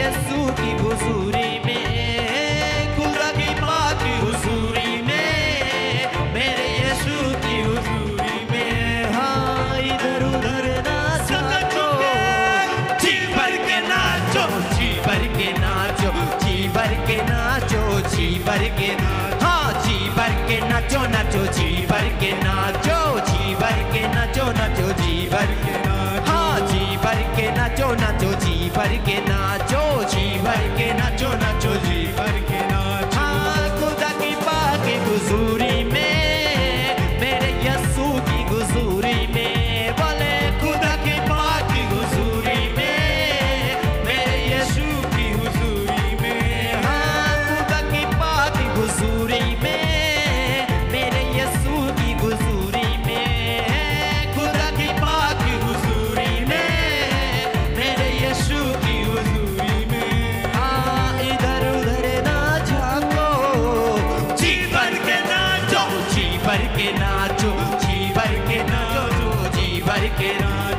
यीशु की हुजूरी में, खुदा की पाक हुजूरी में, मेरे यीशु की हुजूरी में। हाँ, इधर उधर ना नाचो, जी भर के नाचो, जी भर के नाचो, जी भर के नाचो, जी भर के, हाँ जी भर के नाचो नाचो, जी भर के नाचो, जी भर के नाचो नाचो, जी भर के, हाँ जी भर के नाचो नाचो, जी भर के नाचो, जी भर के नाचो नाचो, जी भर के नाचो। हाँ, खुदा की पाक हुजूरी में, मेरे यीशु की हुजूरी में, बोले खुदा की पाक हुजूरी में, मेरे यीशु की हुजूरी में। हाँ, खुदा की पाक हुजूरी में, मेरे यीशु की हुजूरी में, खुदा की पाक हुजूरी में, मेरे यीशु की हुजूरी में। हाँ, इधर उधर ना झांको, जी भर के नाचो, जी भर के नाचो, जी भर के नाचो, जी भर के,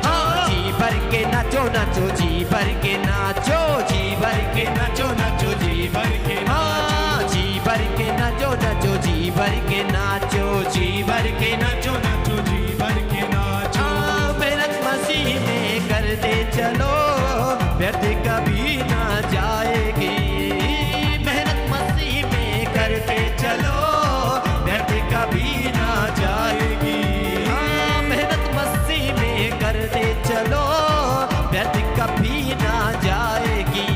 हाँ जी भर के नाचो नाचो, जी भर के नाचो, जी भर के नाचो नाचो, जी भर के, हाँ जी भर के नाचो नाचो, जी भर के नाचो, जी भर के नाचो नाचो, जी भर के नाचो। हाँ, मेहनत मसीह में करते चलो, व्यर्थ कभी ना जाएगी। मेहनत मसीह में करते चलो, व्यर्थ कभी ना जाएगी। हाँ, मेहनत मसीह में करते चलो, व्यर्थ कभी ना जाएगी।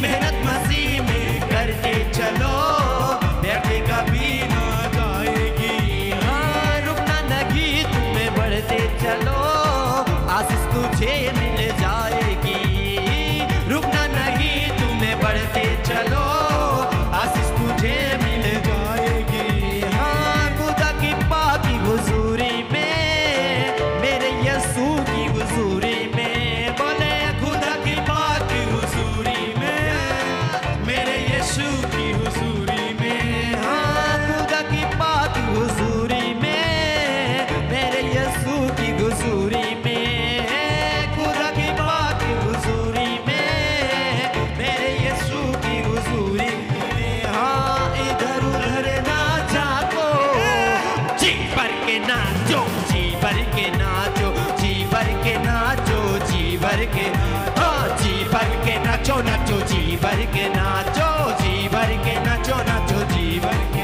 मेहनत मसीह में करते चलो, व्यर्थ कभी ना जाएगी। हाँ, रुकना नहीं, तुम्हें बढ़ते चलो, आशीष तुझे मिल जाएगी। रुकना नहीं, तुम्हें बढ़ते चलो, आशीष तुझे मिल जाएगी। हाँ, खुदा की पाक हुजूरी में, मेरे यीशु की हुजूरी में, बोले खुदा की पाक हुजूरी में, मेरे यीशु की हुजूरी में। हाँ, खुदा की पाक हुजूरी में, मेरे यीशु की हुजूरी में, खुदा की पाक हुजूरी में, मेरे यीशु की हुजूरी में। हाँ, इधर उधर ना झांको, जी भर के नाचो, जी भर के नाचो, जी भर के नाचो, जी भर के, हाँ जी भर के नाचो नाचो, जी भर के नाचो, जी भर के नाचो नाचो, जी भर के,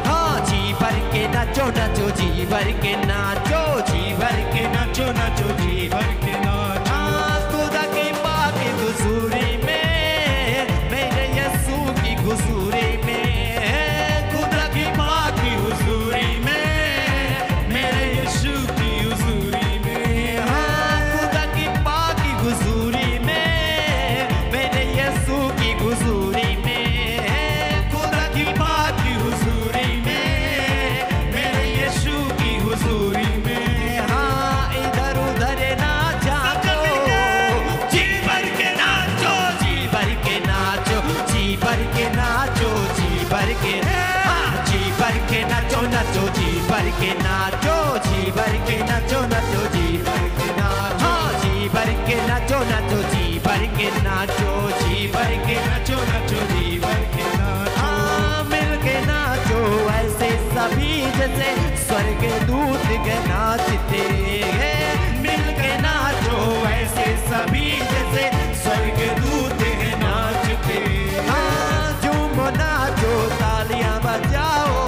हाँ जी भर के नाचो नाचो, जी भर के नाचो, जी भर के नाचो नाचो, जी भर के नाचो। हाँ, खुदा की पाक हुजूरी में, मेरे यीशु की हुजूरी में, खुदा की पाक हुजूरी में, मेरे यीशु की हुजूरी में। हाँ, खुदा की पाक हुजूरी में, मेरे यीशु की हुजूरी में, खुदा की पाक हुजूरी में, मेरे यीशु की हुजूरी में। हाँ, इधर उधर ना झांको, जी भर के नाचो, जी भर के नाचो, जी भर के नाचो, जी भर के, हाँ जी भर के नाचो नाचो, जी भर के नाचो, जी भर के नाचो नाचो, जी भर के नाचो, हाँ जी भर के नाचो नाचो, जी भर के नाचो, जी भर के नाचो नाचो, जी भर के नाचो। हाँ, मिल के नाचो ऐसे सभी जैसे स्वर्ग दूत के नाचते हैं। मिल के नाचो ऐसे सभी जैसे स्वर्ग दूत के नाचते। हाँ, झूमो नाचो, तालियां बजाओ,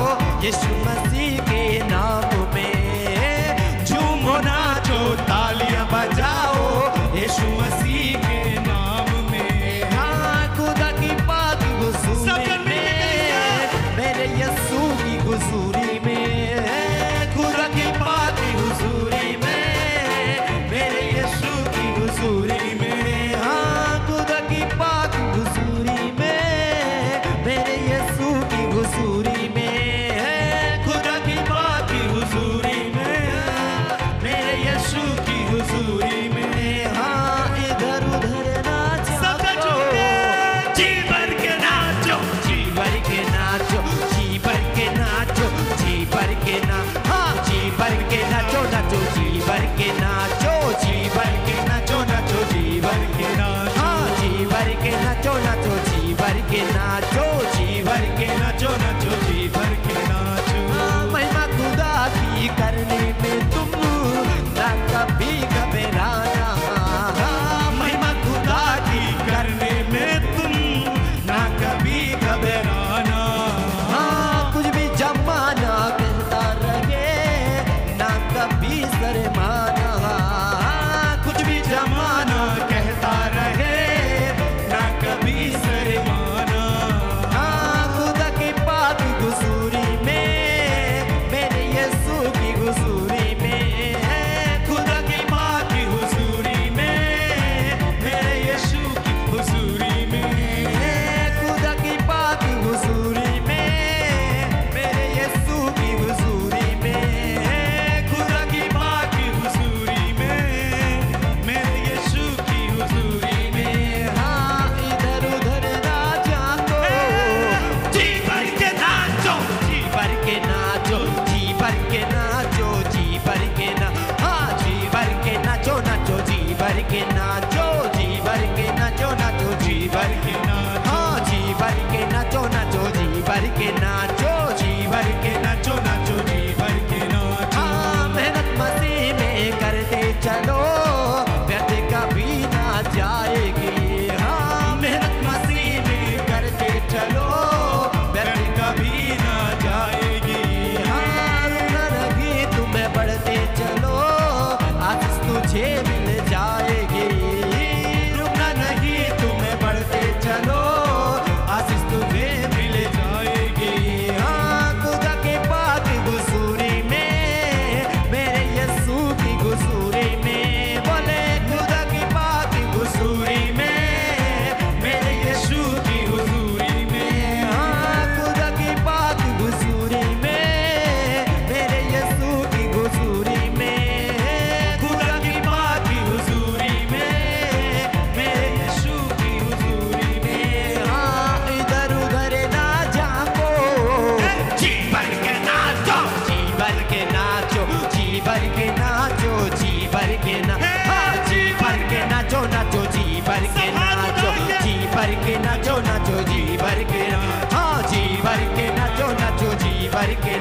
यीशु मसीह के नाम में। झूमो नाचो, तालियां बजाओ, यीशु मसीह के नाम में। हाँ, खुदा नाचो नाचो जी भर के नाचो, जी भर के नाचो नाचो जी भर के नाचो। महिमा खुदा की करने में तुम ना कभी घबराना, महिमा खुदा की करने में तुम ना कभी घबराना। कुछ भी जमाना कहता रहे ना कभी शर्माना, कुछ भी जमाना कहता रहे ना कभी शर्माना। खुदा की पाक हुजूरी में, मेरे यीशु की हुजूरी में, खुदा की पाक हुजूरी में, मेरे यीशु की हुजूरी में, खुदा की पाक हुजूरी में, मेरे यीशु की हुजूरी में, खुदा की पाक हुजूरी में, मेरे यीशु की हुजूरी में। हाँ, इधर उधर ना जाओ, जी भर के नाचो, जी भर के नाचो, जी भर के नाचो, जी भर के ना, हाँ जी भर के नाचो नाचो, जी भर के नाचो, जी भर के नाचो नाचो, जी भर के नाचो, हाँ जी भर के नाचो नाचो, जी भर के नाचो, जी भर के नाचो नाचो, जी भर के नाचो। हाँ, मेहनत मसीह में करते चलो, व्यर्थ कभी ना जाएगी। हाँ, मेहनत मसीह में करते चलो, व्यर्थ कभी ना जाएगी। हाँ, रुकना नहीं तुम्हें बढ़ते चलो, आशीष तुझे मिल जाएगी। रुकना नहीं तुम्हें बढ़ते चलो, आशीष तुझे मिल जाएगी। हाँ, खुदा के पाक हुजूरी में, मेरे यीशु की हुजूरी में, बोले खुदा की पाक हुजूरी में, मेरे यीशु की हुजूरी में। हाँ, खुदा की पाक हुजूरी में, मेरे यीशु की हुजूरी में, खुदा की पाक हुजूरी में, मेरे यीशु की हुजूरी में। हाँ, इधर उधर ना जाओ, जी भर के नाचो, जी भर के नाचो, जी भर के नाचो, जी भर के ना, हाँ जी भर के नाचो नाचो, जी भर के नाचो, जी भर के नाचो नाचो, जी भर के ना, हाँ जी भर के नाचो नाचो, जी भर के